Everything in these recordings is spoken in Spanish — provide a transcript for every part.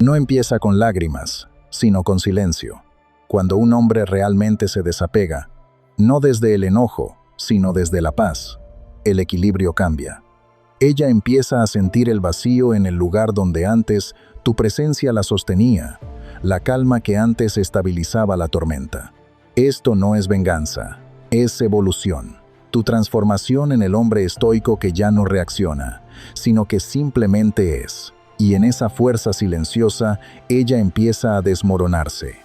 No empieza con lágrimas, sino con silencio. Cuando un hombre realmente se desapega, no desde el enojo, sino desde la paz, el equilibrio cambia. Ella empieza a sentir el vacío en el lugar donde antes tu presencia la sostenía, la calma que antes estabilizaba la tormenta. Esto no es venganza, es evolución. Tu transformación en el hombre estoico que ya no reacciona, sino que simplemente es. Y en esa fuerza silenciosa, ella empieza a desmoronarse.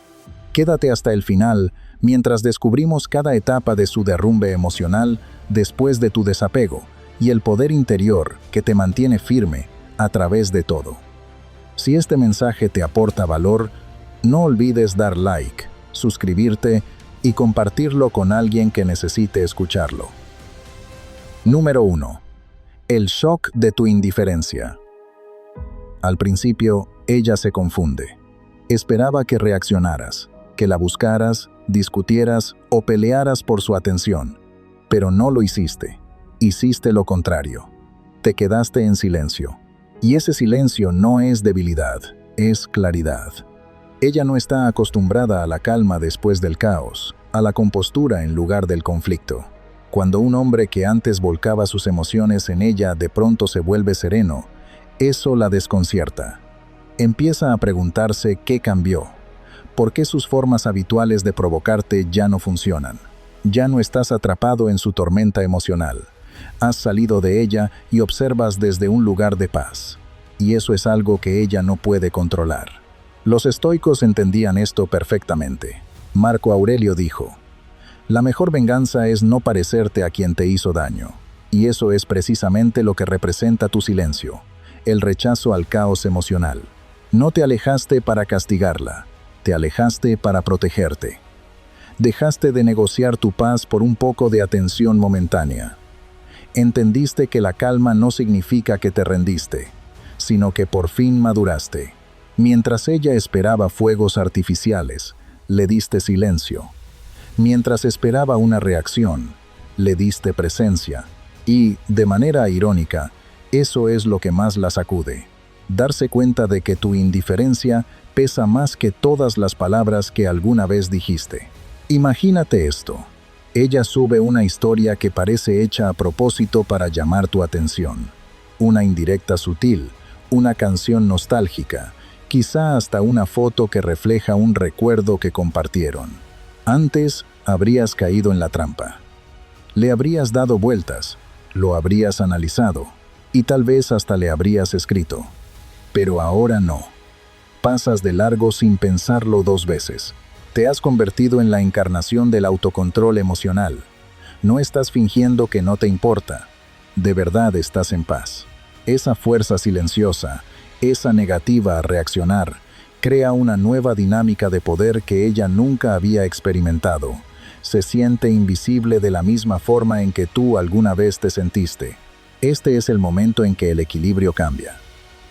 Quédate hasta el final, mientras descubrimos cada etapa de su derrumbe emocional después de tu desapego y el poder interior que te mantiene firme a través de todo. Si este mensaje te aporta valor, no olvides dar like, suscribirte y compartirlo con alguien que necesite escucharlo. Número 1. El shock de tu indiferencia. Al principio, ella se confunde. Esperaba que reaccionaras, que la buscaras, discutieras o pelearas por su atención, pero no lo hiciste. Hiciste lo contrario. Te quedaste en silencio. Y ese silencio no es debilidad, es claridad. Ella no está acostumbrada a la calma después del caos, a la compostura en lugar del conflicto. Cuando un hombre que antes volcaba sus emociones en ella de pronto se vuelve sereno, eso la desconcierta. Empieza a preguntarse qué cambió, por qué sus formas habituales de provocarte ya no funcionan. Ya no estás atrapado en su tormenta emocional. Has salido de ella y observas desde un lugar de paz. Y eso es algo que ella no puede controlar. Los estoicos entendían esto perfectamente. Marco Aurelio dijo: la mejor venganza es no parecerte a quien te hizo daño. Y eso es precisamente lo que representa tu silencio, el rechazo al caos emocional. No te alejaste para castigarla, te alejaste para protegerte. Dejaste de negociar tu paz por un poco de atención momentánea. Entendiste que la calma no significa que te rendiste, sino que por fin maduraste. Mientras ella esperaba fuegos artificiales, le diste silencio. Mientras esperaba una reacción, le diste presencia. Y, de manera irónica, eso es lo que más la sacude. Darse cuenta de que tu indiferencia pesa más que todas las palabras que alguna vez dijiste. Imagínate esto. Ella sube una historia que parece hecha a propósito para llamar tu atención. Una indirecta sutil, una canción nostálgica, quizá hasta una foto que refleja un recuerdo que compartieron. Antes habrías caído en la trampa. Le habrías dado vueltas, lo habrías analizado y tal vez hasta le habrías escrito. Pero ahora no. Pasas de largo sin pensarlo 2 veces. Te has convertido en la encarnación del autocontrol emocional. No estás fingiendo que no te importa. De verdad estás en paz. Esa fuerza silenciosa, esa negativa a reaccionar, crea una nueva dinámica de poder que ella nunca había experimentado. Se siente invisible de la misma forma en que tú alguna vez te sentiste. Este es el momento en que el equilibrio cambia.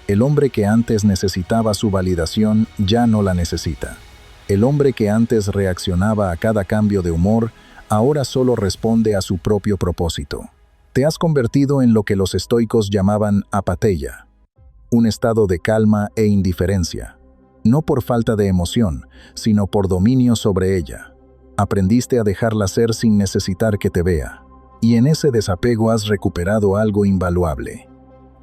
El hombre que antes necesitaba su validación ya no la necesita. El hombre que antes reaccionaba a cada cambio de humor, ahora solo responde a su propio propósito. Te has convertido en lo que los estoicos llamaban apatheia, un estado de calma e indiferencia, no por falta de emoción, sino por dominio sobre ella. Aprendiste a dejarla ser sin necesitar que te vea, y en ese desapego has recuperado algo invaluable: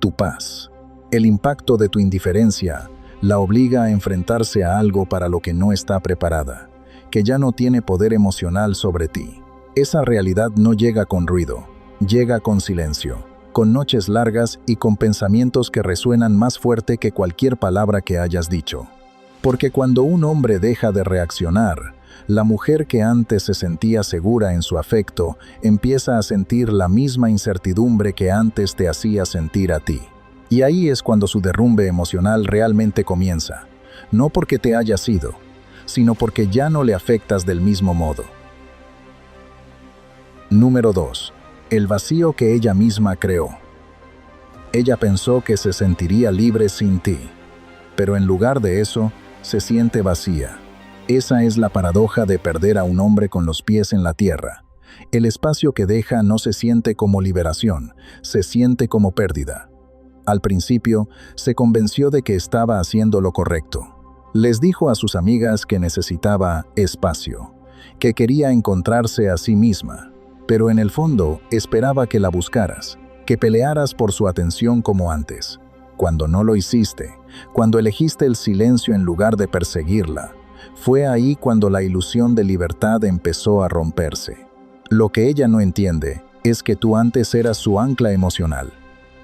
tu paz. El impacto de tu indiferencia la obliga a enfrentarse a algo para lo que no está preparada, que ya no tiene poder emocional sobre ti. Esa realidad no llega con ruido, llega con silencio, con noches largas y con pensamientos que resuenan más fuerte que cualquier palabra que hayas dicho. Porque cuando un hombre deja de reaccionar, la mujer que antes se sentía segura en su afecto empieza a sentir la misma incertidumbre que antes te hacía sentir a ti. Y ahí es cuando su derrumbe emocional realmente comienza, no porque te hayas ido, sino porque ya no le afectas del mismo modo. Número 2. El vacío que ella misma creó. Ella pensó que se sentiría libre sin ti, pero en lugar de eso, se siente vacía. Esa es la paradoja de perder a un hombre con los pies en la tierra. El espacio que deja no se siente como liberación, se siente como pérdida. Al principio, se convenció de que estaba haciendo lo correcto. Les dijo a sus amigas que necesitaba espacio, que quería encontrarse a sí misma, pero en el fondo esperaba que la buscaras, que pelearas por su atención como antes. Cuando no lo hiciste, cuando elegiste el silencio en lugar de perseguirla, fue ahí cuando la ilusión de libertad empezó a romperse. Lo que ella no entiende es que tú antes eras su ancla emocional.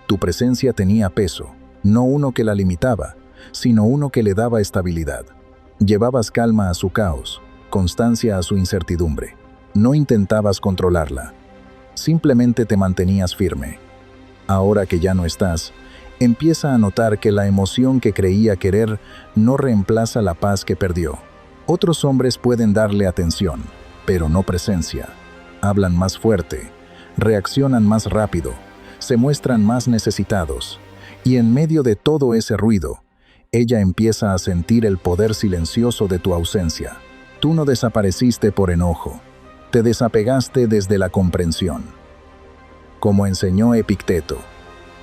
Tu presencia tenía peso, no uno que la limitaba, sino uno que le daba estabilidad. Llevabas calma a su caos, constancia a su incertidumbre. No intentabas controlarla, simplemente te mantenías firme. Ahora que ya no estás, empieza a notar que la emoción que creía querer no reemplaza la paz que perdió. Otros hombres pueden darle atención, pero no presencia. Hablan más fuerte, reaccionan más rápido, se muestran más necesitados. Y en medio de todo ese ruido, ella empieza a sentir el poder silencioso de tu ausencia. Tú no desapareciste por enojo, te desapegaste desde la comprensión. Como enseñó Epicteto,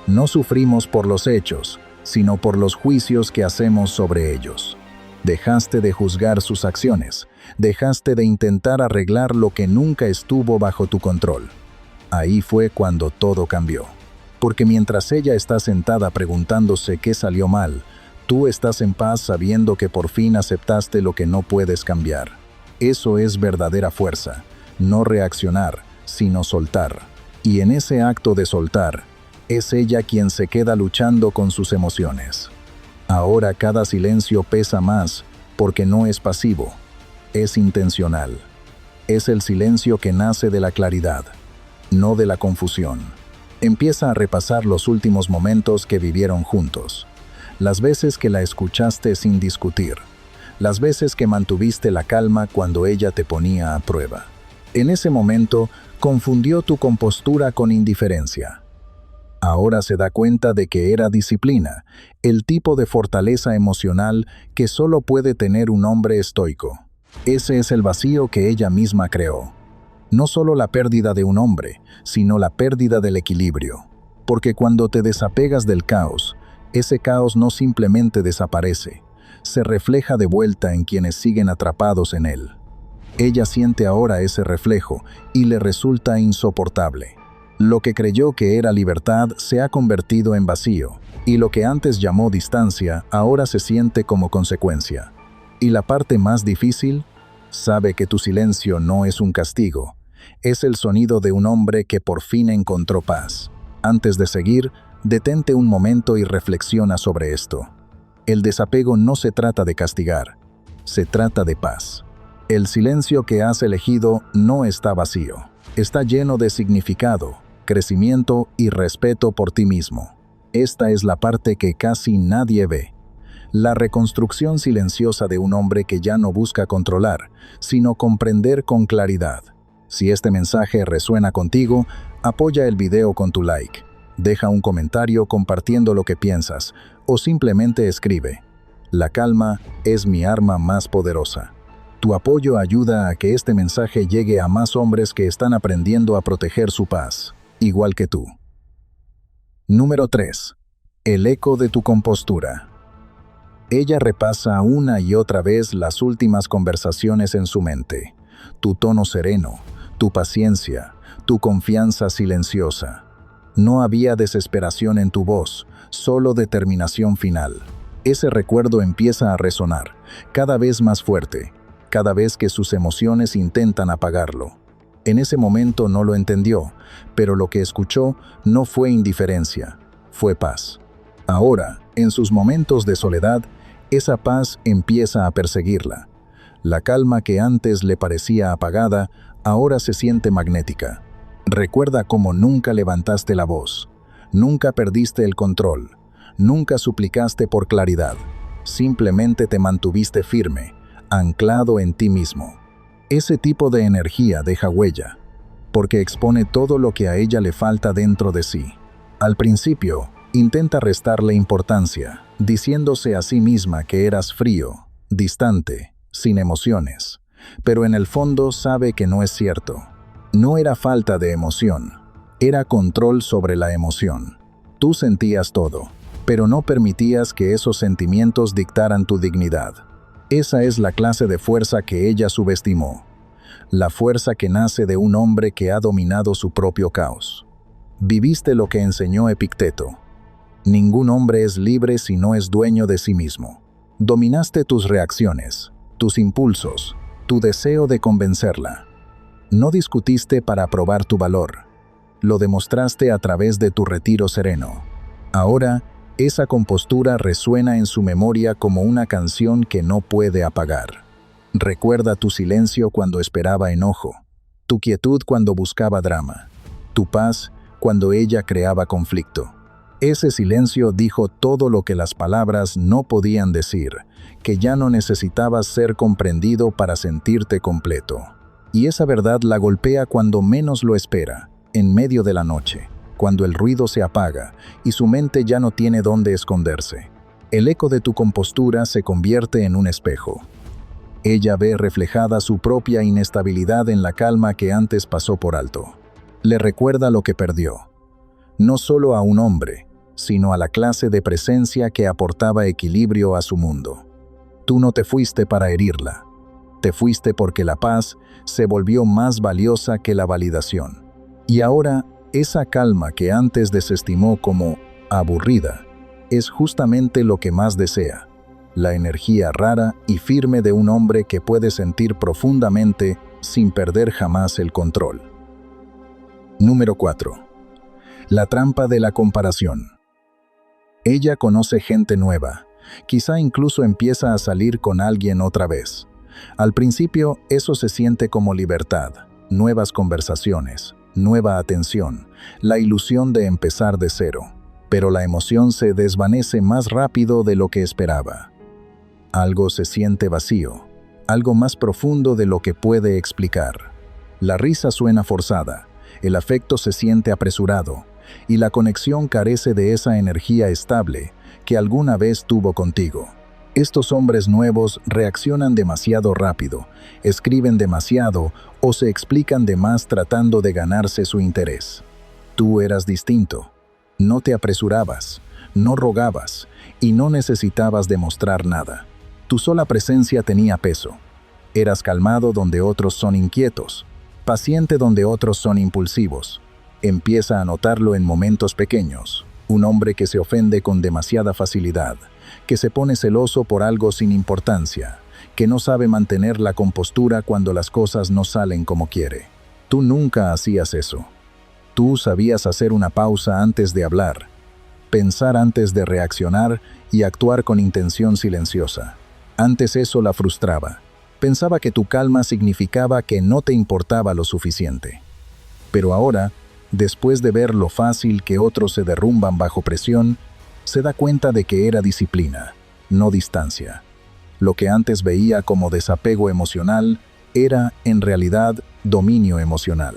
no sufrimos por los hechos, sino por los juicios que hacemos sobre ellos. Dejaste de juzgar sus acciones, dejaste de intentar arreglar lo que nunca estuvo bajo tu control. Ahí fue cuando todo cambió. Porque mientras ella está sentada preguntándose qué salió mal, tú estás en paz sabiendo que por fin aceptaste lo que no puedes cambiar. Eso es verdadera fuerza, no reaccionar, sino soltar. Y en ese acto de soltar, es ella quien se queda luchando con sus emociones. Ahora cada silencio pesa más porque no es pasivo, es intencional. Es el silencio que nace de la claridad, no de la confusión. Empieza a repasar los últimos momentos que vivieron juntos. Las veces que la escuchaste sin discutir. Las veces que mantuviste la calma cuando ella te ponía a prueba. En ese momento, confundió tu compostura con indiferencia. Ahora se da cuenta de que era disciplina, el tipo de fortaleza emocional que solo puede tener un hombre estoico. Ese es el vacío que ella misma creó. No solo la pérdida de un hombre, sino la pérdida del equilibrio. Porque cuando te desapegas del caos, ese caos no simplemente desaparece, se refleja de vuelta en quienes siguen atrapados en él. Ella siente ahora ese reflejo y le resulta insoportable. Lo que creyó que era libertad se ha convertido en vacío, y lo que antes llamó distancia ahora se siente como consecuencia. Y la parte más difícil, sabe que tu silencio no es un castigo, es el sonido de un hombre que por fin encontró paz. Antes de seguir, detente un momento y reflexiona sobre esto. El desapego no se trata de castigar, se trata de paz. El silencio que has elegido no está vacío, está lleno de significado, crecimiento y respeto por ti mismo. Esta es la parte que casi nadie ve. La reconstrucción silenciosa de un hombre que ya no busca controlar, sino comprender con claridad. Si este mensaje resuena contigo, apoya el video con tu like. Deja un comentario compartiendo lo que piensas, o simplemente escribe: "La calma es mi arma más poderosa". Tu apoyo ayuda a que este mensaje llegue a más hombres que están aprendiendo a proteger su paz, igual que tú. Número 3. El eco de tu compostura. Ella repasa una y otra vez las últimas conversaciones en su mente. Tu tono sereno, tu paciencia, tu confianza silenciosa. No había desesperación en tu voz, solo determinación final. Ese recuerdo empieza a resonar, cada vez más fuerte, cada vez que sus emociones intentan apagarlo. En ese momento no lo entendió, pero lo que escuchó no fue indiferencia, fue paz. Ahora, en sus momentos de soledad, esa paz empieza a perseguirla. La calma que antes le parecía apagada, ahora se siente magnética. Recuerda cómo nunca levantaste la voz, nunca perdiste el control, nunca suplicaste por claridad, simplemente te mantuviste firme, anclado en ti mismo. Ese tipo de energía deja huella, porque expone todo lo que a ella le falta dentro de sí. Al principio, intenta restarle importancia, diciéndose a sí misma que eras frío, distante, sin emociones, pero en el fondo sabe que no es cierto. No era falta de emoción, era control sobre la emoción. Tú sentías todo, pero no permitías que esos sentimientos dictaran tu dignidad. Esa es la clase de fuerza que ella subestimó. La fuerza que nace de un hombre que ha dominado su propio caos. Viviste lo que enseñó Epicteto. Ningún hombre es libre si no es dueño de sí mismo. Dominaste tus reacciones, tus impulsos, tu deseo de convencerla. No discutiste para probar tu valor. Lo demostraste a través de tu retiro sereno. Ahora, esa compostura resuena en su memoria como una canción que no puede apagar. Recuerda tu silencio cuando esperaba enojo, tu quietud cuando buscaba drama, tu paz cuando ella creaba conflicto. Ese silencio dijo todo lo que las palabras no podían decir, que ya no necesitabas ser comprendido para sentirte completo. Y esa verdad la golpea cuando menos lo espera, en medio de la noche, cuando el ruido se apaga y su mente ya no tiene dónde esconderse. El eco de tu compostura se convierte en un espejo. Ella ve reflejada su propia inestabilidad en la calma que antes pasó por alto. Le recuerda lo que perdió. No solo a un hombre, sino a la clase de presencia que aportaba equilibrio a su mundo. Tú no te fuiste para herirla. Te fuiste porque la paz se volvió más valiosa que la validación. Y ahora, esa calma que antes desestimó como aburrida, es justamente lo que más desea. La energía rara y firme de un hombre que puede sentir profundamente sin perder jamás el control. Número 4. La trampa de la comparación. Ella conoce gente nueva, quizá incluso empieza a salir con alguien otra vez. Al principio, eso se siente como libertad, nuevas conversaciones, nueva atención, la ilusión de empezar de cero. Pero la emoción se desvanece más rápido de lo que esperaba. Algo se siente vacío, algo más profundo de lo que puede explicar. La risa suena forzada, el afecto se siente apresurado, y la conexión carece de esa energía estable que alguna vez tuvo contigo. Estos hombres nuevos reaccionan demasiado rápido, escriben demasiado o se explican de más tratando de ganarse su interés. Tú eras distinto. No te apresurabas, no rogabas y no necesitabas demostrar nada. Tu sola presencia tenía peso. Eras calmado donde otros son inquietos, paciente donde otros son impulsivos. Empieza a notarlo en momentos pequeños. Un hombre que se ofende con demasiada facilidad, que se pone celoso por algo sin importancia, que no sabe mantener la compostura cuando las cosas no salen como quiere. Tú nunca hacías eso. Tú sabías hacer una pausa antes de hablar, pensar antes de reaccionar y actuar con intención silenciosa. Antes eso la frustraba. Pensaba que tu calma significaba que no te importaba lo suficiente. Pero ahora, después de ver lo fácil que otros se derrumban bajo presión, se da cuenta de que era disciplina, no distancia. Lo que antes veía como desapego emocional era, en realidad, dominio emocional.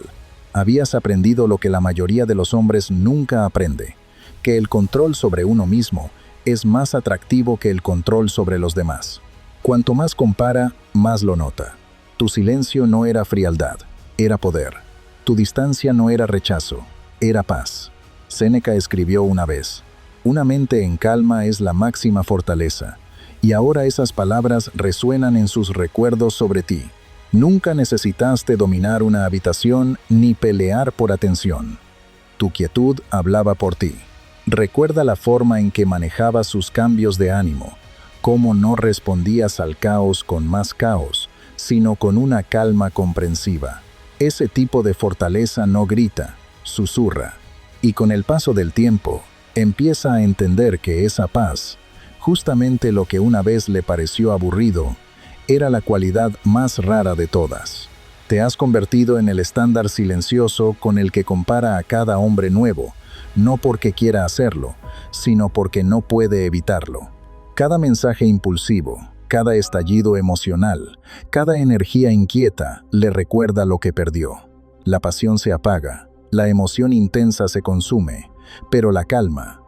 Habías aprendido lo que la mayoría de los hombres nunca aprende, que el control sobre uno mismo es más atractivo que el control sobre los demás. Cuanto más compara, más lo nota. Tu silencio no era frialdad, era poder. Tu distancia no era rechazo, era paz. Séneca escribió una vez: una mente en calma es la máxima fortaleza, y ahora esas palabras resuenan en sus recuerdos sobre ti. Nunca necesitaste dominar una habitación ni pelear por atención. Tu quietud hablaba por ti. Recuerda la forma en que manejabas sus cambios de ánimo, cómo no respondías al caos con más caos, sino con una calma comprensiva. Ese tipo de fortaleza no grita, susurra, y con el paso del tiempo, empieza a entender que esa paz, justamente lo que una vez le pareció aburrido, era la cualidad más rara de todas. Te has convertido en el estándar silencioso con el que compara a cada hombre nuevo, no porque quiera hacerlo, sino porque no puede evitarlo. Cada mensaje impulsivo, cada estallido emocional, cada energía inquieta le recuerda lo que perdió. La pasión se apaga, la emoción intensa se consume, pero la calma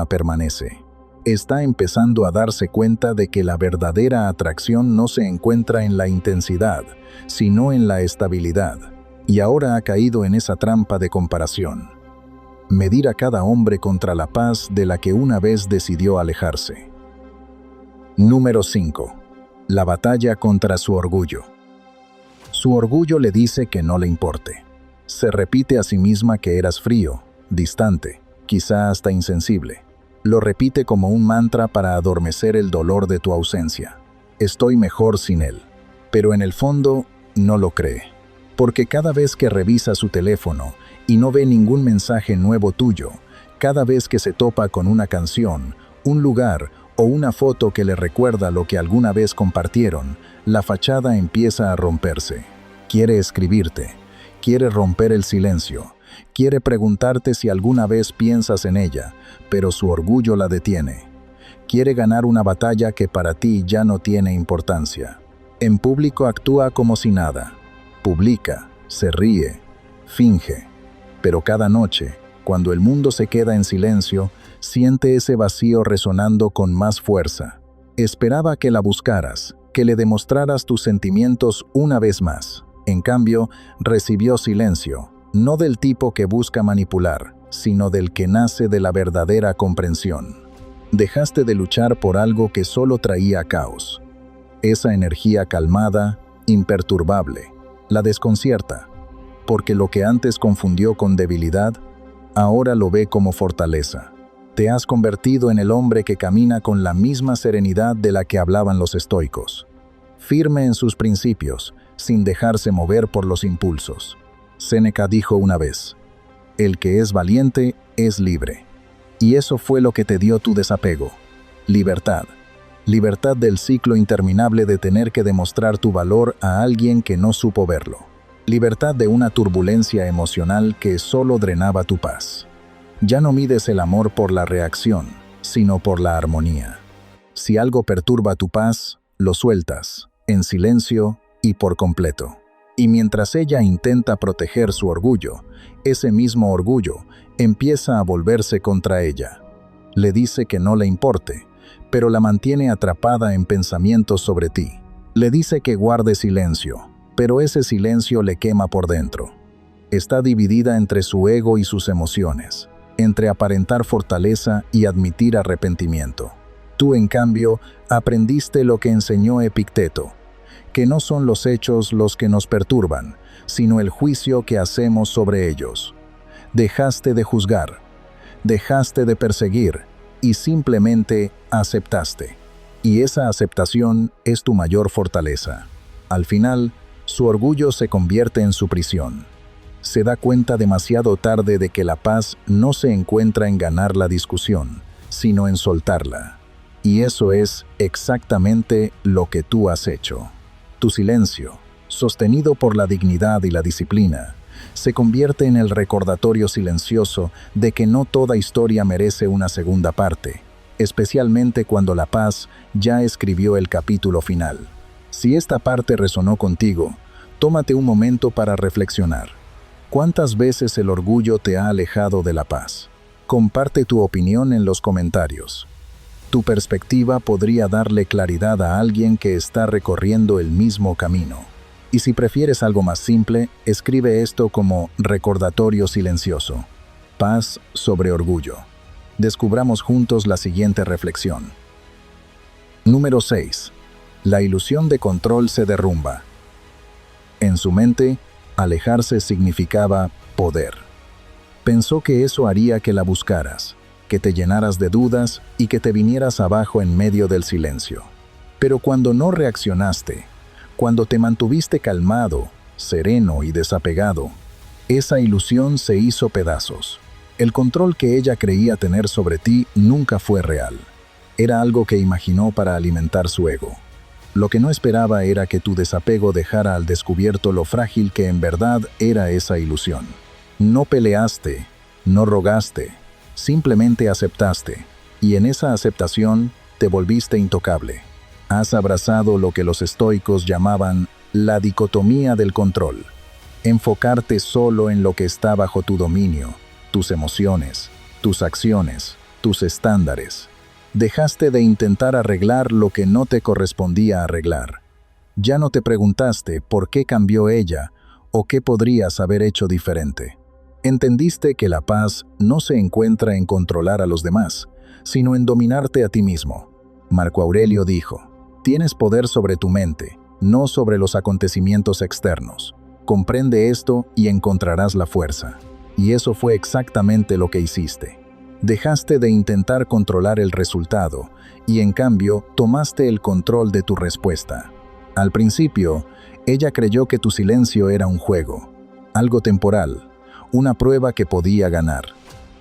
permanece. Está empezando a darse cuenta de que la verdadera atracción no se encuentra en la intensidad, sino en la estabilidad, y ahora ha caído en esa trampa de comparación. medir a cada hombre contra la paz de la que una vez decidió alejarse. Número 5. La batalla contra su orgullo. Su orgullo le dice que no le importe. Se repite a sí misma que eras frío, distante, quizá hasta insensible. Lo repite como un mantra para adormecer el dolor de tu ausencia. Estoy mejor sin él. Pero en el fondo, no lo cree. Porque cada vez que revisa su teléfono y no ve ningún mensaje nuevo tuyo, cada vez que se topa con una canción, un lugar o una foto que le recuerda lo que alguna vez compartieron, la fachada empieza a romperse. Quiere escribirte, quiere romper el silencio, quiere preguntarte si alguna vez piensas en ella, pero su orgullo la detiene. Quiere ganar una batalla que para ti ya no tiene importancia. En público actúa como si nada. Publica, se ríe, finge. Pero cada noche, cuando el mundo se queda en silencio, siente ese vacío resonando con más fuerza. Esperaba que la buscaras, que le demostraras tus sentimientos una vez más. En cambio, recibió silencio, no del tipo que busca manipular, sino del que nace de la verdadera comprensión. Dejaste de luchar por algo que solo traía caos. Esa energía calmada, imperturbable, la desconcierta, porque lo que antes confundió con debilidad, ahora lo ve como fortaleza. Te has convertido en el hombre que camina con la misma serenidad de la que hablaban los estoicos, firme en sus principios, sin dejarse mover por los impulsos. Séneca dijo una vez: el que es valiente es libre. Y eso fue lo que te dio tu desapego. Libertad. Libertad del ciclo interminable de tener que demostrar tu valor a alguien que no supo verlo. Libertad de una turbulencia emocional que solo drenaba tu paz. Ya no mides el amor por la reacción, sino por la armonía. Si algo perturba tu paz, lo sueltas, en silencio y por completo. Y mientras ella intenta proteger su orgullo, ese mismo orgullo empieza a volverse contra ella. Le dice que no le importe, pero la mantiene atrapada en pensamientos sobre ti. Le dice que guarde silencio, pero ese silencio le quema por dentro. Está dividida entre su ego y sus emociones, entre aparentar fortaleza y admitir arrepentimiento. Tú, en cambio, aprendiste lo que enseñó Epicteto, que no son los hechos los que nos perturban, sino el juicio que hacemos sobre ellos. Dejaste de juzgar, dejaste de perseguir y simplemente aceptaste. Y esa aceptación es tu mayor fortaleza. Al final, su orgullo se convierte en su prisión. Se da cuenta demasiado tarde de que la paz no se encuentra en ganar la discusión, sino en soltarla. Y eso es exactamente lo que tú has hecho. Tu silencio, sostenido por la dignidad y la disciplina, se convierte en el recordatorio silencioso de que no toda historia merece una segunda parte, especialmente cuando la paz ya escribió el capítulo final. Si esta parte resonó contigo, tómate un momento para reflexionar. ¿Cuántas veces el orgullo te ha alejado de la paz? Comparte tu opinión en los comentarios. Tu perspectiva podría darle claridad a alguien que está recorriendo el mismo camino. Y si prefieres algo más simple, escribe esto como recordatorio silencioso. Paz sobre orgullo. Descubramos juntos la siguiente reflexión. Número 6. La ilusión de control se derrumba. En su mente, alejarse significaba poder. Pensó que eso haría que la buscaras, que te llenaras de dudas y que te vinieras abajo en medio del silencio. Pero cuando no reaccionaste, cuando te mantuviste calmado, sereno y desapegado, esa ilusión se hizo pedazos. El control que ella creía tener sobre ti nunca fue real. Era algo que imaginó para alimentar su ego. Lo que no esperaba era que tu desapego dejara al descubierto lo frágil que en verdad era esa ilusión. No peleaste, no rogaste, simplemente aceptaste, y en esa aceptación te volviste intocable. Has abrazado lo que los estoicos llamaban la dicotomía del control. Enfocarte solo en lo que está bajo tu dominio, tus emociones, tus acciones, tus estándares. Dejaste de intentar arreglar lo que no te correspondía arreglar. Ya no te preguntaste por qué cambió ella o qué podrías haber hecho diferente. Entendiste que la paz no se encuentra en controlar a los demás, sino en dominarte a ti mismo. Marco Aurelio dijo: tienes poder sobre tu mente, no sobre los acontecimientos externos. Comprende esto y encontrarás la fuerza. Y eso fue exactamente lo que hiciste. Dejaste de intentar controlar el resultado y, en cambio, tomaste el control de tu respuesta. Al principio, ella creyó que tu silencio era un juego, algo temporal, una prueba que podía ganar.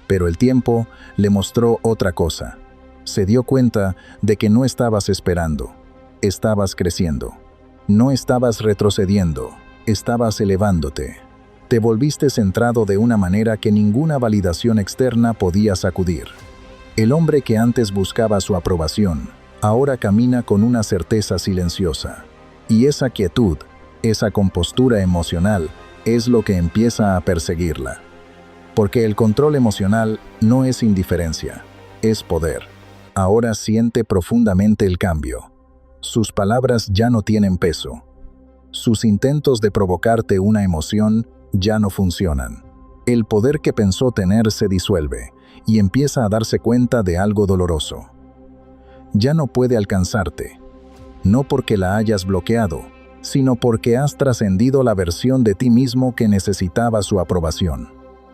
Pero el tiempo le mostró otra cosa. Se dio cuenta de que no estabas esperando, estabas creciendo. No estabas retrocediendo, estabas elevándote. Te volviste centrado de una manera que ninguna validación externa podía sacudir. El hombre que antes buscaba su aprobación, ahora camina con una certeza silenciosa. Y esa quietud, esa compostura emocional, es lo que empieza a perseguirla. Porque el control emocional no es indiferencia, es poder. Ahora siente profundamente el cambio. Sus palabras ya no tienen peso. Sus intentos de provocarte una emoción ya no funcionan. El poder que pensó tener se disuelve y empieza a darse cuenta de algo doloroso. Ya no puede alcanzarte, no porque la hayas bloqueado, sino porque has trascendido la versión de ti mismo que necesitaba su aprobación.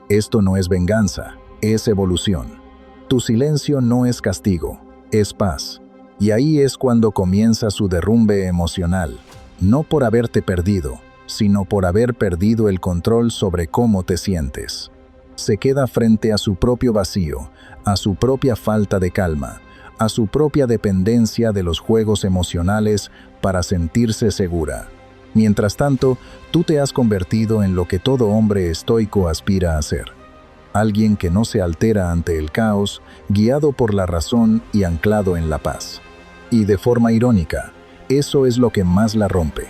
Esto no es venganza, es evolución. Tu silencio no es castigo, es paz. Y ahí es cuando comienza su derrumbe emocional, no por haberte perdido, sino por haber perdido el control sobre cómo te sientes. Se queda frente a su propio vacío, a su propia falta de calma, a su propia dependencia de los juegos emocionales para sentirse segura. Mientras tanto, tú te has convertido en lo que todo hombre estoico aspira a ser. Alguien que no se altera ante el caos, guiado por la razón y anclado en la paz. Y de forma irónica, eso es lo que más la rompe.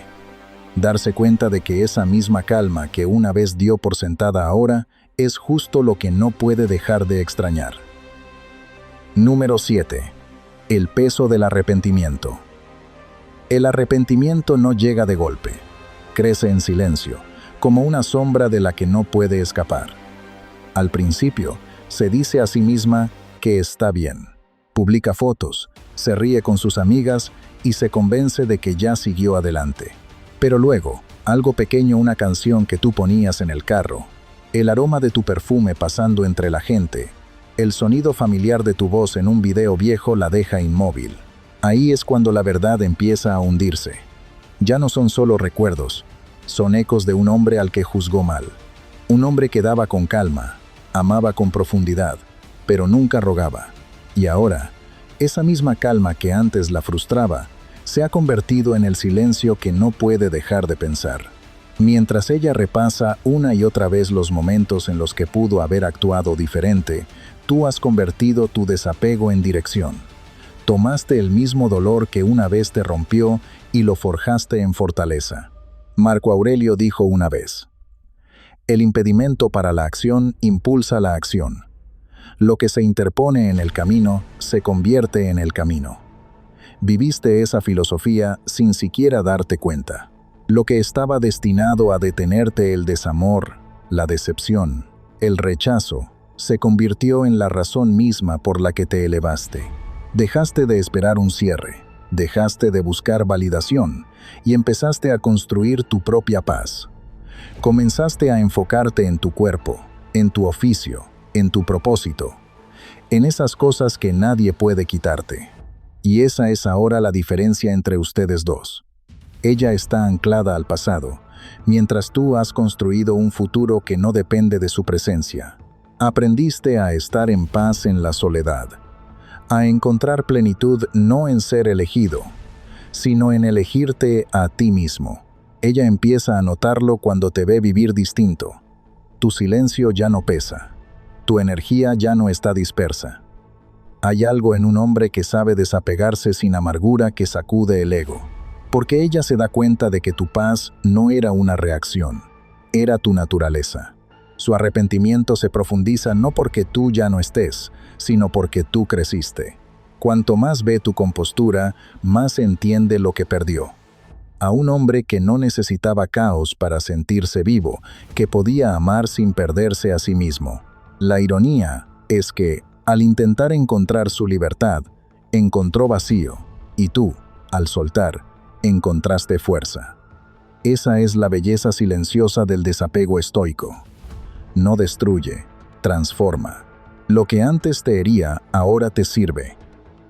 Darse cuenta de que esa misma calma que una vez dio por sentada ahora es justo lo que no puede dejar de extrañar. Número 7. El peso del arrepentimiento. El arrepentimiento no llega de golpe. Crece en silencio, como una sombra de la que no puede escapar. Al principio, se dice a sí misma que está bien. Publica fotos, se ríe con sus amigas y se convence de que ya siguió adelante. Pero luego, algo pequeño, una canción que tú ponías en el carro, el aroma de tu perfume pasando entre la gente, el sonido familiar de tu voz en un video viejo la deja inmóvil. Ahí es cuando la verdad empieza a hundirse. Ya no son solo recuerdos, son ecos de un hombre al que juzgó mal. Un hombre que daba con calma, amaba con profundidad, pero nunca rogaba. Y ahora, esa misma calma que antes la frustraba, se ha convertido en el silencio que no puede dejar de pensar. Mientras ella repasa una y otra vez los momentos en los que pudo haber actuado diferente, tú has convertido tu desapego en dirección. Tomaste el mismo dolor que una vez te rompió y lo forjaste en fortaleza. Marco Aurelio dijo una vez: el impedimento para la acción impulsa la acción. Lo que se interpone en el camino se convierte en el camino. Viviste esa filosofía sin siquiera darte cuenta. Lo que estaba destinado a detenerte, el desamor, la decepción, el rechazo, se convirtió en la razón misma por la que te elevaste. Dejaste de esperar un cierre, dejaste de buscar validación y empezaste a construir tu propia paz. Comenzaste a enfocarte en tu cuerpo, en tu oficio, en tu propósito, en esas cosas que nadie puede quitarte. Y esa es ahora la diferencia entre ustedes dos. Ella está anclada al pasado, mientras tú has construido un futuro que no depende de su presencia. Aprendiste a estar en paz en la soledad, a encontrar plenitud no en ser elegido, sino en elegirte a ti mismo. Ella empieza a notarlo cuando te ve vivir distinto. Tu silencio ya no pesa. Tu energía ya no está dispersa. Hay algo en un hombre que sabe desapegarse sin amargura que sacude el ego. Porque ella se da cuenta de que tu paz no era una reacción, era tu naturaleza. Su arrepentimiento se profundiza no porque tú ya no estés, sino porque tú creciste. Cuanto más ve tu compostura, más entiende lo que perdió. a un hombre que no necesitaba caos para sentirse vivo, que podía amar sin perderse a sí mismo. La ironía es que, al intentar encontrar su libertad, encontró vacío, y tú, al soltar, encontraste fuerza. Esa es la belleza silenciosa del desapego estoico. No destruye, transforma. Lo que antes te hería, ahora te sirve.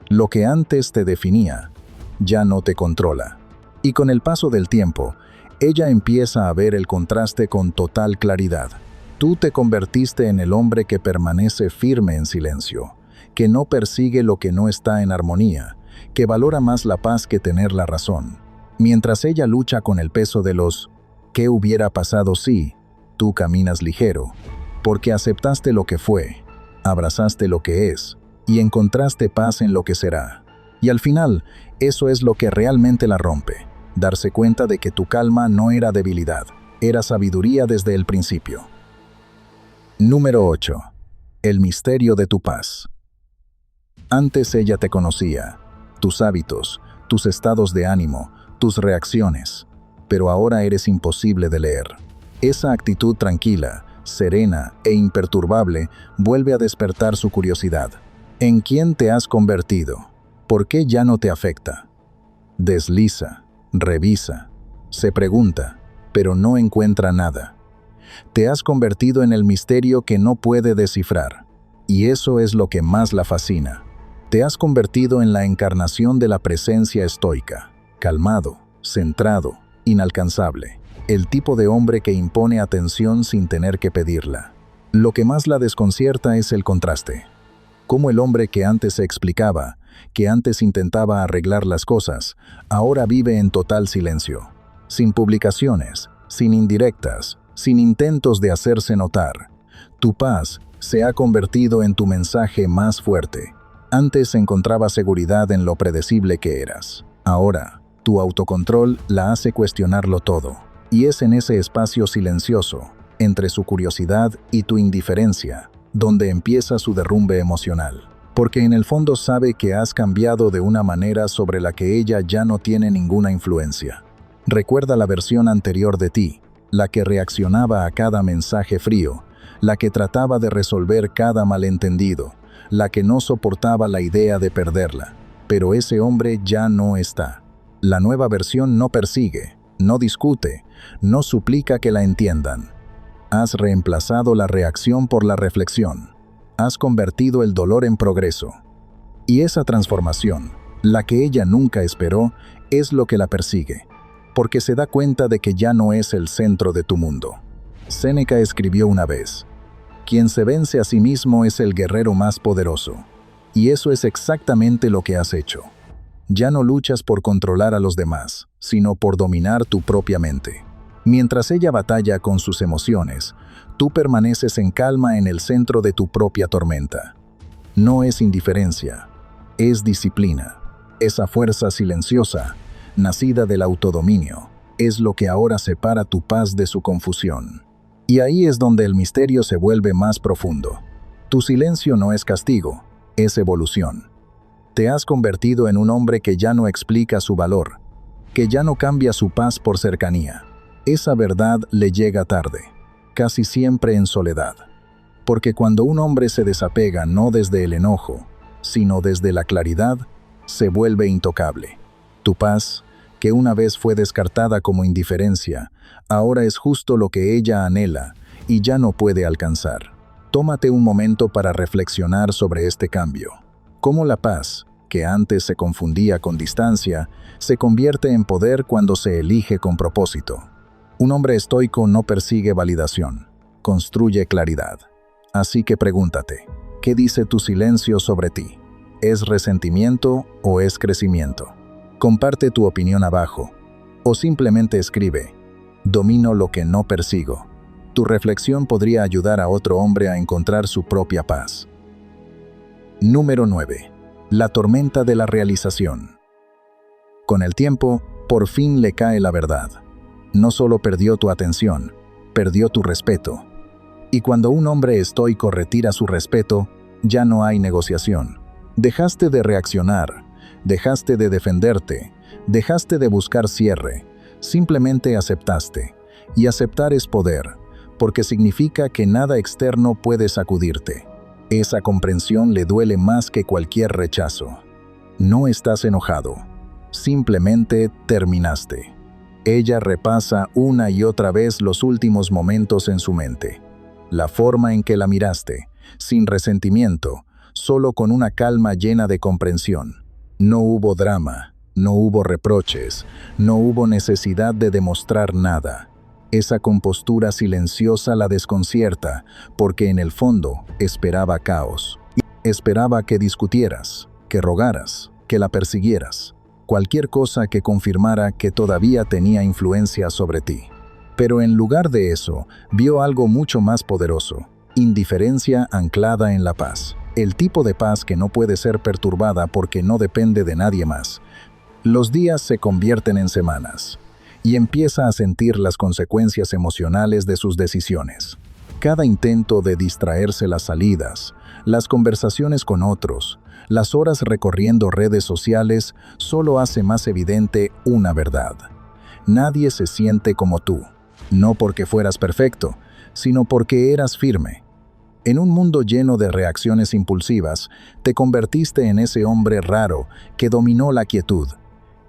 Lo que antes te definía, ya no te controla. Y con el paso del tiempo, ella empieza a ver el contraste con total claridad. Tú te convertiste en el hombre que permanece firme en silencio, que no persigue lo que no está en armonía, que valora más la paz que tener la razón. Mientras ella lucha con el peso de los ¿qué hubiera pasado si? Tú caminas ligero, porque aceptaste lo que fue, abrazaste lo que es, y encontraste paz en lo que será. Y al final, eso es lo que realmente la rompe. Darse cuenta de que tu calma no era debilidad, era sabiduría desde el principio. Número 8. El misterio de tu paz. Antes ella te conocía, tus hábitos, tus estados de ánimo, tus reacciones, pero ahora eres imposible de leer. Esa actitud tranquila, serena e imperturbable vuelve a despertar su curiosidad. ¿En quién te has convertido? ¿Por qué ya no te afecta? Desliza, revisa, se pregunta, pero no encuentra nada. Te has convertido en el misterio que no puede descifrar, y eso es lo que más la fascina. Te has convertido en la encarnación de la presencia estoica, calmado, centrado, inalcanzable, el tipo de hombre que impone atención sin tener que pedirla. Lo que más la desconcierta es el contraste. Cómo el hombre que antes se explicaba, que antes intentaba arreglar las cosas, ahora vive en total silencio, sin publicaciones, sin indirectas, sin intentos de hacerse notar. Tu paz se ha convertido en tu mensaje más fuerte. Antes encontraba seguridad en lo predecible que eras. Ahora, tu autocontrol la hace cuestionarlo todo. Y es en ese espacio silencioso, entre su curiosidad y tu indiferencia, donde empieza su derrumbe emocional. Porque en el fondo sabe que has cambiado de una manera sobre la que ella ya no tiene ninguna influencia. Recuerda la versión anterior de ti, la que reaccionaba a cada mensaje frío, la que trataba de resolver cada malentendido, la que no soportaba la idea de perderla. Pero ese hombre ya no está. La nueva versión no persigue, no discute, no suplica que la entiendan. Has reemplazado la reacción por la reflexión. Has convertido el dolor en progreso. Y esa transformación, la que ella nunca esperó, es lo que la persigue, porque se da cuenta de que ya no es el centro de tu mundo. Séneca escribió una vez: quien se vence a sí mismo es el guerrero más poderoso. Y eso es exactamente lo que has hecho. Ya no luchas por controlar a los demás, sino por dominar tu propia mente. Mientras ella batalla con sus emociones, tú permaneces en calma en el centro de tu propia tormenta. No es indiferencia, es disciplina. Esa fuerza silenciosa, nacida del autodominio, es lo que ahora separa tu paz de su confusión. Y ahí es donde el misterio se vuelve más profundo. Tu silencio no es castigo, es evolución. Te has convertido en un hombre que ya no explica su valor, que ya no cambia su paz por cercanía. Esa verdad le llega tarde, casi siempre en soledad. Porque cuando un hombre se desapega no desde el enojo, sino desde la claridad, se vuelve intocable. Tu paz, que una vez fue descartada como indiferencia, ahora es justo lo que ella anhela y ya no puede alcanzar. Tómate un momento para reflexionar sobre este cambio. Cómo la paz, que antes se confundía con distancia, se convierte en poder cuando se elige con propósito. Un hombre estoico no persigue validación, construye claridad. Así que pregúntate, ¿qué dice tu silencio sobre ti? ¿Es resentimiento o es crecimiento? Comparte tu opinión abajo, o simplemente escribe: domino lo que no persigo. Tu reflexión podría ayudar a otro hombre a encontrar su propia paz. Número 9. La tormenta de la realización. Con el tiempo, por fin le cae la verdad. No solo perdió tu atención, perdió tu respeto. Y cuando un hombre estoico retira su respeto, ya no hay negociación. Dejaste de reaccionar, dejaste de defenderte, dejaste de buscar cierre, Simplemente aceptaste. Y aceptar es poder, porque significa que nada externo puede sacudirte. Esa comprensión le duele más que cualquier rechazo. No estás enojado. Simplemente terminaste. Ella repasa una y otra vez los últimos momentos en su mente. La forma en que la miraste, sin resentimiento, solo con una calma llena de comprensión. No hubo drama, no hubo reproches, no hubo necesidad de demostrar nada. Esa compostura silenciosa la desconcierta, porque en el fondo esperaba caos. Esperaba que discutieras, que rogaras, que la persiguieras. Cualquier cosa que confirmara que todavía tenía influencia sobre ti. Pero en lugar de eso, vio algo mucho más poderoso: indiferencia anclada en la paz. El tipo de paz que no puede ser perturbada porque no depende de nadie más. Los días se convierten en semanas, y empieza a sentir las consecuencias emocionales de sus decisiones. Cada intento de distraerse, las salidas, las conversaciones con otros, las horas recorriendo redes sociales, solo hace más evidente una verdad. Nadie se siente como tú, no porque fueras perfecto, sino porque eras firme. En un mundo lleno de reacciones impulsivas, te convertiste en ese hombre raro que dominó la quietud.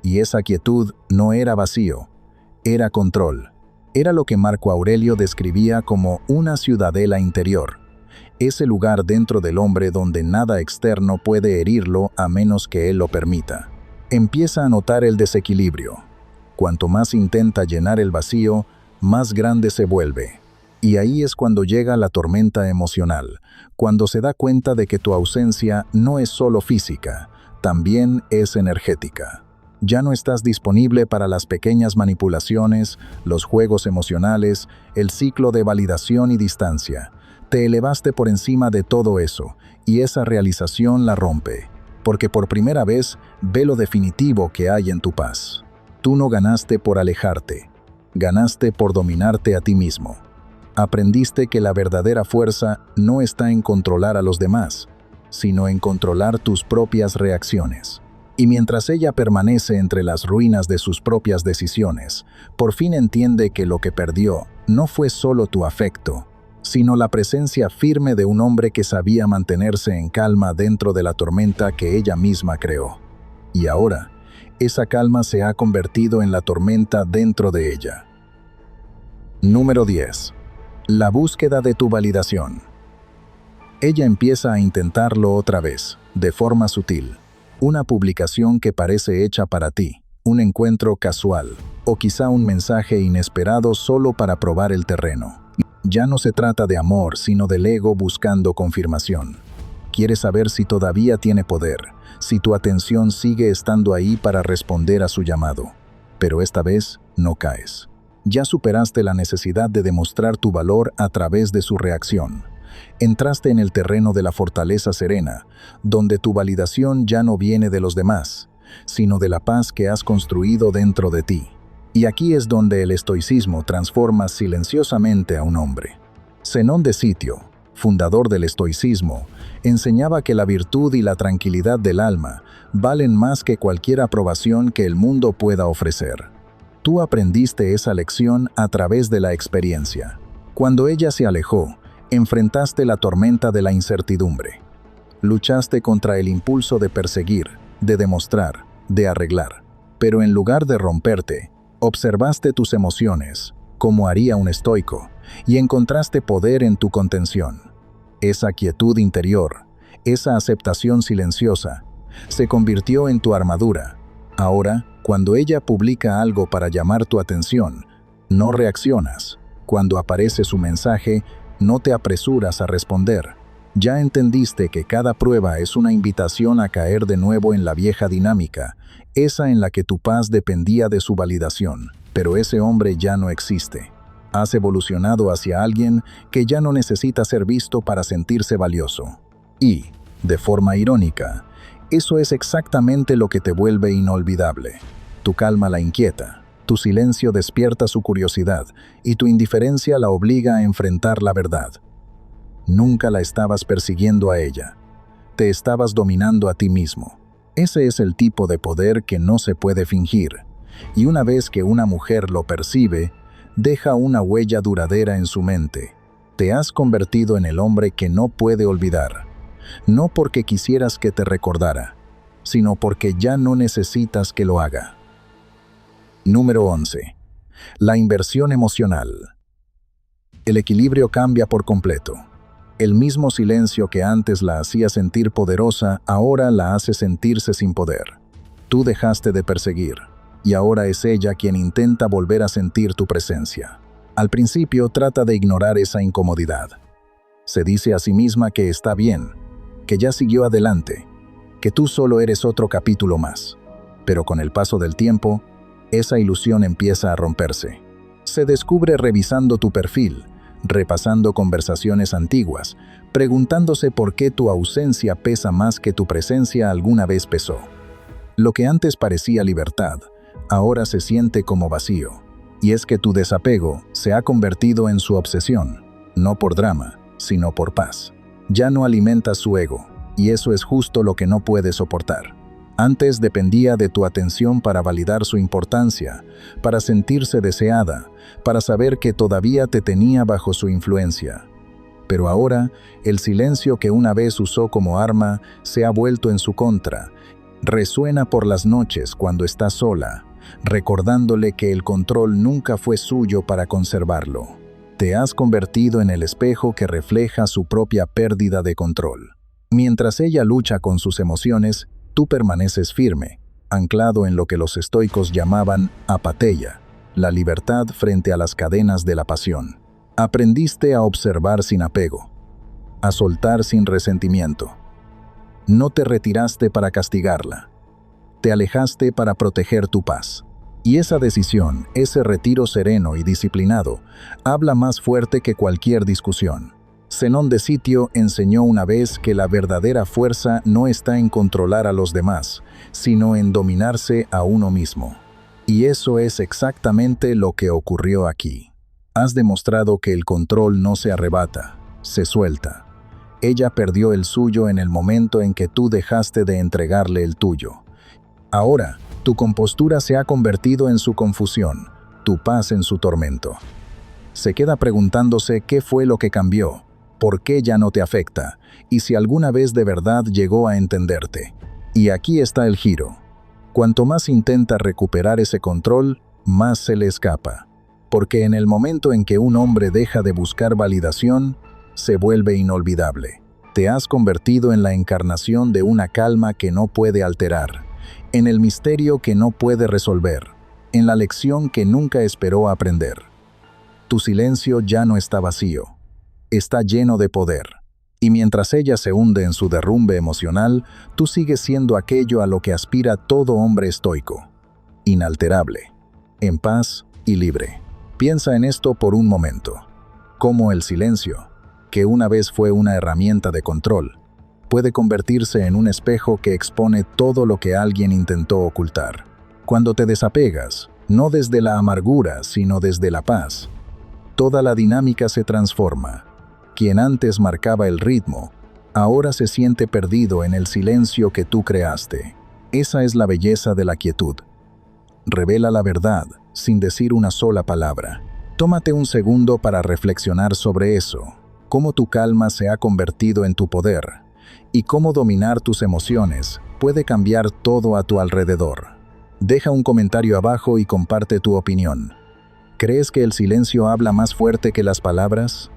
Y esa quietud no era vacío, era control. Era lo que Marco Aurelio describía como una ciudadela interior. Ese lugar dentro del hombre donde nada externo puede herirlo a menos que él lo permita. Empieza a notar el desequilibrio. Cuanto más intenta llenar el vacío, más grande se vuelve. Y ahí es cuando llega la tormenta emocional, cuando se da cuenta de que tu ausencia no es solo física, también es energética. Ya no estás disponible para las pequeñas manipulaciones, los juegos emocionales, el ciclo de validación y distancia. Te elevaste por encima de todo eso, y esa realización la rompe, porque por primera vez ve lo definitivo que hay en tu paz. Tú no ganaste por alejarte, ganaste por dominarte a ti mismo. Aprendiste que la verdadera fuerza no está en controlar a los demás, sino en controlar tus propias reacciones. Y mientras ella permanece entre las ruinas de sus propias decisiones, por fin entiende que lo que perdió no fue solo tu afecto, sino la presencia firme de un hombre que sabía mantenerse en calma dentro de la tormenta que ella misma creó. Y ahora, esa calma se ha convertido en la tormenta dentro de ella. Número 10. La búsqueda de tu validación. Ella empieza a intentarlo otra vez, de forma sutil. Una publicación que parece hecha para ti, un encuentro casual, o quizá un mensaje inesperado solo para probar el terreno. Ya no se trata de amor, sino del ego buscando confirmación. Quiere saber si todavía tiene poder, si tu atención sigue estando ahí para responder a su llamado. Pero esta vez no caes. Ya superaste la necesidad de demostrar tu valor a través de su reacción. Entraste en el terreno de la fortaleza serena, donde tu validación ya no viene de los demás, sino de la paz que has construido dentro de ti. Y aquí es donde el estoicismo transforma silenciosamente a un hombre. Zenón de Sitio, fundador del estoicismo, enseñaba que la virtud y la tranquilidad del alma valen más que cualquier aprobación que el mundo pueda ofrecer. Tú aprendiste esa lección a través de la experiencia. Cuando ella se alejó, enfrentaste la tormenta de la incertidumbre. Luchaste contra el impulso de perseguir, de demostrar, de arreglar. Pero en lugar de romperte, observaste tus emociones, como haría un estoico, y encontraste poder en tu contención. Esa quietud interior, esa aceptación silenciosa, se convirtió en tu armadura. Ahora, cuando ella publica algo para llamar tu atención, no reaccionas. Cuando aparece su mensaje, no te apresuras a responder. Ya entendiste que cada prueba es una invitación a caer de nuevo en la vieja dinámica, esa en la que tu paz dependía de su validación. Pero ese hombre ya no existe. Has evolucionado hacia alguien que ya no necesita ser visto para sentirse valioso. Y, de forma irónica, eso es exactamente lo que te vuelve inolvidable. Tu calma la inquieta. Tu silencio despierta su curiosidad y tu indiferencia la obliga a enfrentar la verdad. Nunca la estabas persiguiendo a ella. Te estabas dominando a ti mismo. Ese es el tipo de poder que no se puede fingir. Y una vez que una mujer lo percibe, deja una huella duradera en su mente. Te has convertido en el hombre que no puede olvidar, no porque quisieras que te recordara, sino porque ya no necesitas que lo haga. Número 11. La inversión emocional. El equilibrio cambia por completo. El mismo silencio que antes la hacía sentir poderosa, ahora la hace sentirse sin poder. Tú dejaste de perseguir, y ahora es ella quien intenta volver a sentir tu presencia. Al principio trata de ignorar esa incomodidad. Se dice a sí misma que está bien, que ya siguió adelante, que tú solo eres otro capítulo más. Pero con el paso del tiempo, esa ilusión empieza a romperse. Se descubre revisando tu perfil, repasando conversaciones antiguas, preguntándose por qué tu ausencia pesa más que tu presencia alguna vez pesó. Lo que antes parecía libertad, ahora se siente como vacío. Y es que tu desapego se ha convertido en su obsesión, no por drama, sino por paz. Ya no alimentas su ego, y eso es justo lo que no puede soportar. Antes dependía de tu atención para validar su importancia, para sentirse deseada, para saber que todavía te tenía bajo su influencia. Pero ahora, el silencio que una vez usó como arma se ha vuelto en su contra. Resuena por las noches cuando está sola, recordándole que el control nunca fue suyo para conservarlo. Te has convertido en el espejo que refleja su propia pérdida de control. Mientras ella lucha con sus emociones, tú permaneces firme, anclado en lo que los estoicos llamaban apatheia, la libertad frente a las cadenas de la pasión. Aprendiste a observar sin apego, a soltar sin resentimiento. No te retiraste para castigarla, te alejaste para proteger tu paz. Y esa decisión, ese retiro sereno y disciplinado, habla más fuerte que cualquier discusión. Zenón de Sitio enseñó una vez que la verdadera fuerza no está en controlar a los demás, sino en dominarse a uno mismo. Y eso es exactamente lo que ocurrió aquí. Has demostrado que el control no se arrebata, se suelta. Ella perdió el suyo en el momento en que tú dejaste de entregarle el tuyo. Ahora, tu compostura se ha convertido en su confusión, tu paz en su tormento. Se queda preguntándose qué fue lo que cambió, por qué ya no te afecta, y si alguna vez de verdad llegó a entenderte. Y aquí está el giro. Cuanto más intenta recuperar ese control, más se le escapa. Porque en el momento en que un hombre deja de buscar validación, se vuelve inolvidable. Te has convertido en la encarnación de una calma que no puede alterar, en el misterio que no puede resolver, en la lección que nunca esperó aprender. Tu silencio ya no está vacío, está lleno de poder. Y mientras ella se hunde en su derrumbe emocional, tú sigues siendo aquello a lo que aspira todo hombre estoico, inalterable, en paz y libre. Piensa en esto por un momento. Cómo el silencio, que una vez fue una herramienta de control, puede convertirse en un espejo que expone todo lo que alguien intentó ocultar. Cuando te desapegas, no desde la amargura, sino desde la paz, toda la dinámica se transforma. Quien antes marcaba el ritmo, ahora se siente perdido en el silencio que tú creaste. Esa es la belleza de la quietud. Revela la verdad, sin decir una sola palabra. Tómate un segundo para reflexionar sobre eso, cómo tu calma se ha convertido en tu poder, y cómo dominar tus emociones puede cambiar todo a tu alrededor. Deja un comentario abajo y comparte tu opinión. ¿Crees que el silencio habla más fuerte que las palabras?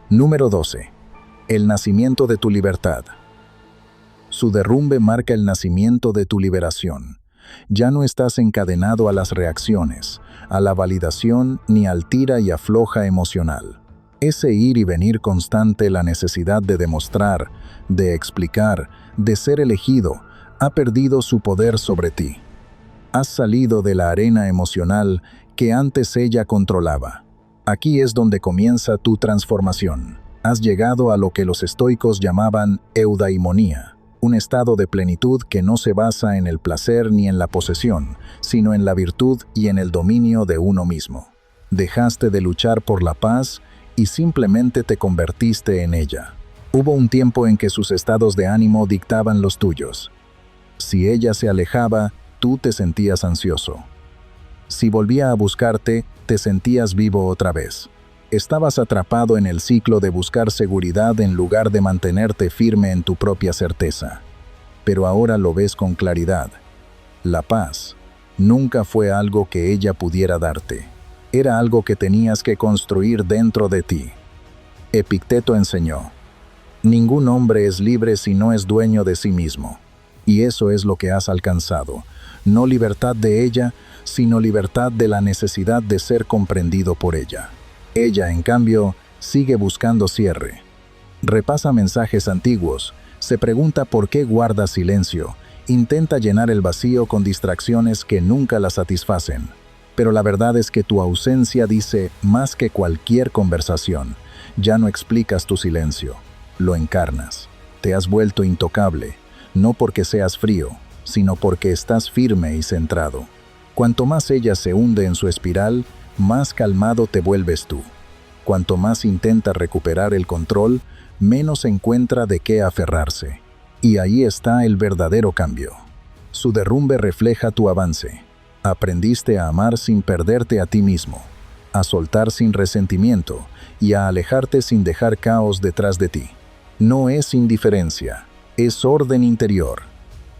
Número 12. El nacimiento de tu libertad. Su derrumbe marca el nacimiento de tu liberación. Ya no estás encadenado a las reacciones, a la validación ni al tira y afloja emocional. Ese ir y venir constante, la necesidad de demostrar, de explicar, de ser elegido, ha perdido su poder sobre ti. Has salido de la arena emocional que antes ella controlaba. Aquí es donde comienza tu transformación. Has llegado a lo que los estoicos llamaban eudaimonía, un estado de plenitud que no se basa en el placer ni en la posesión, sino en la virtud y en el dominio de uno mismo. Dejaste de luchar por la paz y simplemente te convertiste en ella. Hubo un tiempo en que sus estados de ánimo dictaban los tuyos. Si ella se alejaba, tú te sentías ansioso. Si volvía a buscarte, te sentías vivo otra vez. Estabas atrapado en el ciclo de buscar seguridad en lugar de mantenerte firme en tu propia certeza. Pero ahora lo ves con claridad. La paz nunca fue algo que ella pudiera darte. Era algo que tenías que construir dentro de ti. Epicteto enseñó: ningún hombre es libre si no es dueño de sí mismo. Y eso es lo que has alcanzado. No libertad de ella, sino libertad de la necesidad de ser comprendido por ella. Ella, en cambio, sigue buscando cierre. Repasa mensajes antiguos, se pregunta por qué guarda silencio, intenta llenar el vacío con distracciones que nunca la satisfacen. Pero la verdad es que tu ausencia dice más que cualquier conversación. Ya no explicas tu silencio, lo encarnas. Te has vuelto intocable, no porque seas frío, sino porque estás firme y centrado. Cuanto más ella se hunde en su espiral, más calmado te vuelves tú. Cuanto más intenta recuperar el control, menos encuentra de qué aferrarse. Y ahí está el verdadero cambio. Su derrumbe refleja tu avance. Aprendiste a amar sin perderte a ti mismo, a soltar sin resentimiento y a alejarte sin dejar caos detrás de ti. No es indiferencia, es orden interior.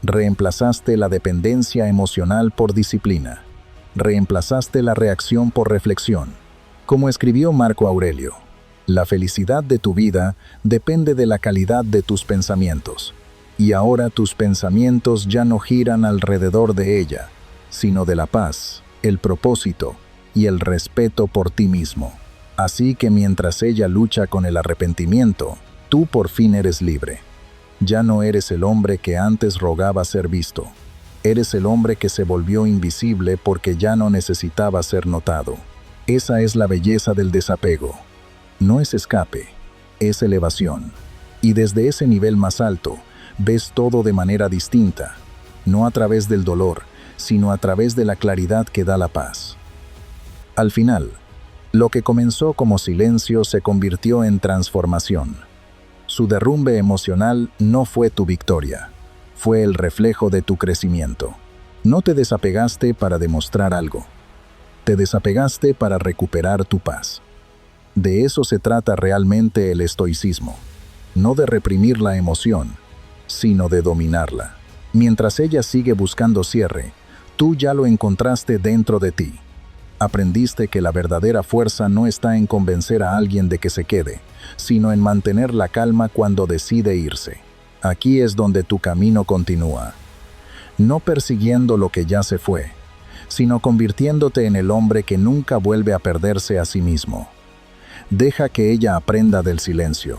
Reemplazaste la dependencia emocional por disciplina. Reemplazaste la reacción por reflexión. Como escribió Marco Aurelio, la felicidad de tu vida depende de la calidad de tus pensamientos. Y ahora tus pensamientos ya no giran alrededor de ella, sino de la paz, el propósito y el respeto por ti mismo. Así que mientras ella lucha con el arrepentimiento, tú por fin eres libre. Ya no eres el hombre que antes rogaba ser visto. Eres el hombre que se volvió invisible porque ya no necesitaba ser notado. Esa es la belleza del desapego. No es escape, es elevación. Y desde ese nivel más alto, ves todo de manera distinta, no a través del dolor, sino a través de la claridad que da la paz. Al final, lo que comenzó como silencio se convirtió en transformación. Su derrumbe emocional no fue tu victoria, fue el reflejo de tu crecimiento. No te desapegaste para demostrar algo, te desapegaste para recuperar tu paz. De eso se trata realmente el estoicismo, no de reprimir la emoción, sino de dominarla. Mientras ella sigue buscando cierre, tú ya lo encontraste dentro de ti. Aprendiste que la verdadera fuerza no está en convencer a alguien de que se quede, sino en mantener la calma cuando decide irse. Aquí es donde tu camino continúa. No persiguiendo lo que ya se fue, sino convirtiéndote en el hombre que nunca vuelve a perderse a sí mismo. Deja que ella aprenda del silencio,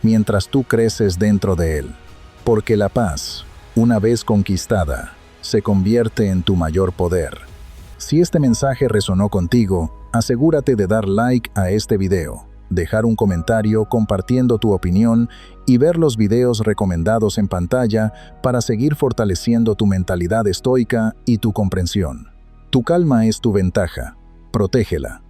mientras tú creces dentro de él. Porque la paz, una vez conquistada, se convierte en tu mayor poder. Si este mensaje resonó contigo, asegúrate de dar like a este video, dejar un comentario compartiendo tu opinión y ver los videos recomendados en pantalla para seguir fortaleciendo tu mentalidad estoica y tu comprensión. Tu calma es tu ventaja, protégela.